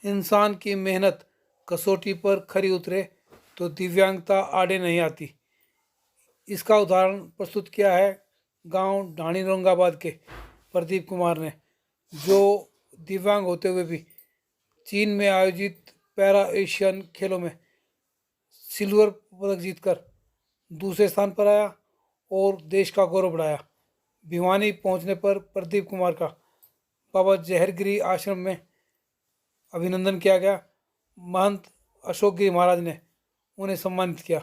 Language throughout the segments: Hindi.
इंसान की मेहनत कसौटी पर खरी उतरे तो दिव्यांगता आड़े नहीं आती। इसका उदाहरण प्रस्तुत किया है गांव ढाणी औरंगाबाद के प्रदीप कुमार ने, जो दिव्यांग होते हुए भी चीन में आयोजित पैरा एशियन खेलों में सिल्वर पदक जीतकर दूसरे स्थान पर आया और देश का गौरव बढ़ाया। भिवानी पहुंचने पर प्रदीप कुमार का बाबा जहरगिरी आश्रम में अभिनंदन किया गया। महंत अशोक गिरी महाराज ने उन्हें सम्मानित किया।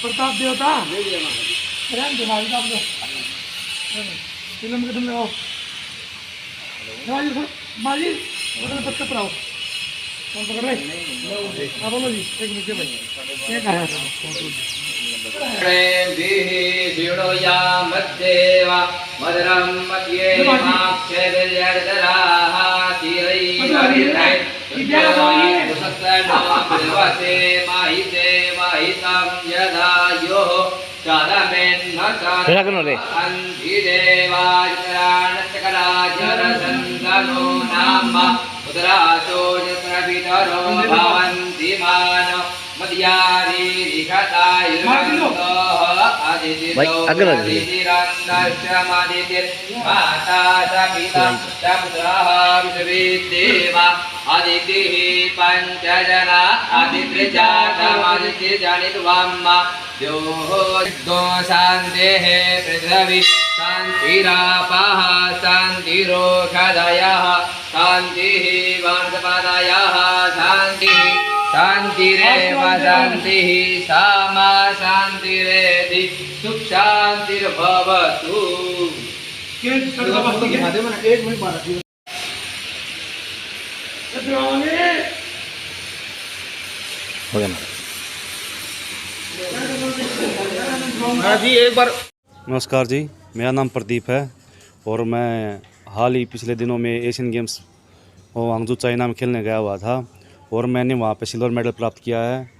प्रताप देवता फिल्म के तुम आओ माली बच्चा पढ़ाओ पकड़ रहे बोलो जी एक मिनट भाई क्या कहा षिणोया मद्देव मदरं मध्ये माक्षेर्यर्दराः तिरैर्वरितैर्वसे माहिते माहितं यदा योः चादमेन्नकान्तिदेवाचराणचकराचरसन्दनो नाम उदराचोजप्रवितरो भवन्ति मानव मद्यारीरिषतायुर्वन्तोः अदितिरन्दश्रमदितिर् माता च पिता च पुत्रः विश्वविद्देवा अदितिः पञ्चजना अदितिर्जातमदितिर्जनित्वम् द्योः शान्तेः पृथ्वी शान्तिरापः शान्तिरोषधयः शान्तिः वनस्पतयः शान्तिः शान्तिरेव शान्तिः सामा शान्तिरेधि सुख शान्तिर्भवतु। नमस्कार जी, मेरा नाम प्रदीप है और मैं हाल ही पिछले दिनों में एशियन गेम्स हांगजू चाइना में खेलने गया हुआ था और मैंने वहाँ पे सिल्वर मेडल प्राप्त किया है।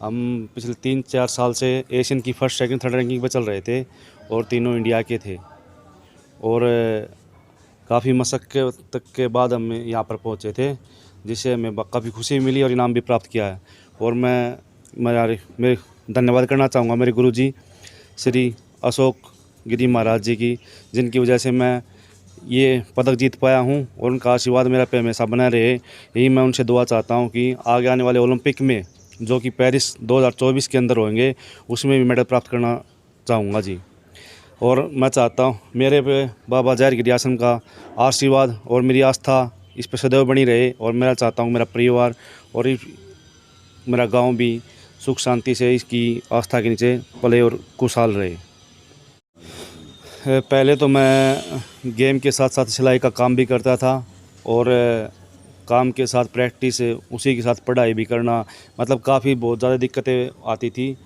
हम पिछले 3-4 साल से एशियन की फर्स्ट सेकंड थर्ड रैंकिंग पे चल रहे थे और तीनों इंडिया के थे और काफ़ी मशक्क़त तक के बाद हम यहाँ पर पहुँचे थे, जिससे हमें काफ़ी खुशी मिली और इनाम भी प्राप्त किया है। और मैं धन्यवाद करना चाहूँगा मेरे गुरुजी श्री अशोक गिरी महाराज जी की, जिनकी वजह से मैं ये पदक जीत पाया हूँ और उनका आशीर्वाद मेरा पे हमेशा बना रहे। यही मैं उनसे दुआ चाहता हूँ कि आगे आने वाले ओलंपिक में, जो कि पेरिस 2024 के अंदर होंगे, उसमें भी मेडल प्राप्त करना चाहूँगा जी। और मैं चाहता हूँ मेरे पे बाबा जहरगिरी आश्रम का आशीर्वाद और मेरी आस्था इस पर सदैव बनी रहे और मैं चाहता हूँ मेरा परिवार और मेरा गाँव भी सुख शांति से इसकी आस्था के नीचे पले और खुशहाल रहे। पहले तो मैं गेम के साथ साथ सिलाई का काम भी करता था और काम के साथ प्रैक्टिस, उसी के साथ पढ़ाई भी करना, मतलब काफ़ी बहुत ज़्यादा दिक्कतें आती थी।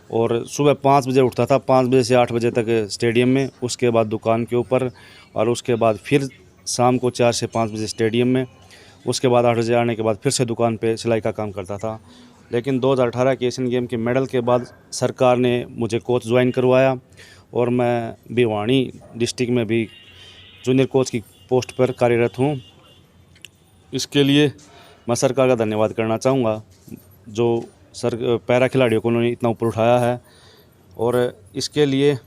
और सुबह 5 बजे उठता था, 5 बजे से 8 बजे तक स्टेडियम में, उसके बाद दुकान के ऊपर और उसके बाद फिर शाम को 4 से 5 बजे स्टेडियम में, उसके बाद 8 बजे आने के बाद फिर से दुकान पे सिलाई का काम करता था। लेकिन 2018 के एशियन गेम के मेडल के बाद सरकार ने मुझे कोच ज्वाइन करवाया और मैं भिवानी डिस्ट्रिक्ट में भी जूनियर कोच की पोस्ट पर कार्यरत हूँ। इसके लिए मैं सरकार का धन्यवाद करना चाहूँगा, जो पैरा खिलाड़ियों को उन्होंने इतना ऊपर उठाया है। और इसके लिए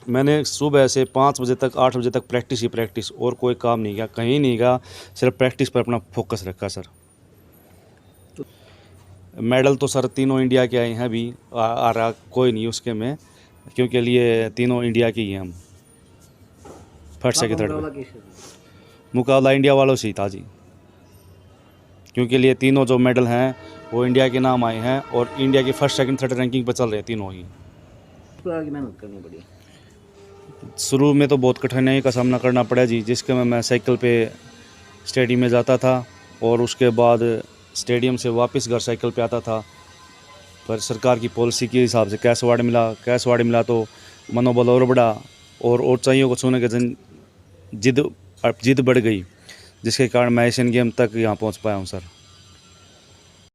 मैंने सुबह से 5 बजे तक 8 बजे तक प्रैक्टिस ही प्रैक्टिस, और कोई काम नहीं किया, कहीं नहीं गया, सिर्फ प्रैक्टिस पर अपना फोकस रखा सर। मेडल तो सर तीनों इंडिया के आए हैं, अभी आ रहा कोई नहीं उसके में, क्योंकि लिए तीनों इंडिया के ही हैं हम। फर्स्ट सेकंड थर्ड मुकाबला इंडिया वालों से ही था जी, क्योंकि लिए तीनों जो मेडल हैं वो इंडिया के नाम आए हैं और इंडिया की फर्स्ट सेकंड थर्ड रैंकिंग पर चल रहे तीनों ही। मेहनत करनी पड़ी शुरू में तो बहुत कठिनाई का सामना करना पड़ा जी, जिसके में मैं साइकिल पे स्टेडियम में जाता था और उसके बाद स्टेडियम से वापस घर साइकिल पे आता था। पर सरकार की पॉलिसी के हिसाब से कैश अवार्ड मिला तो मनोबल और बढ़ा और ऊंचाइयों को छूने के जिद बढ़ गई, जिसके कारण मैं एशियन गेम तक यहाँ पहुँच पाया हूँ सर।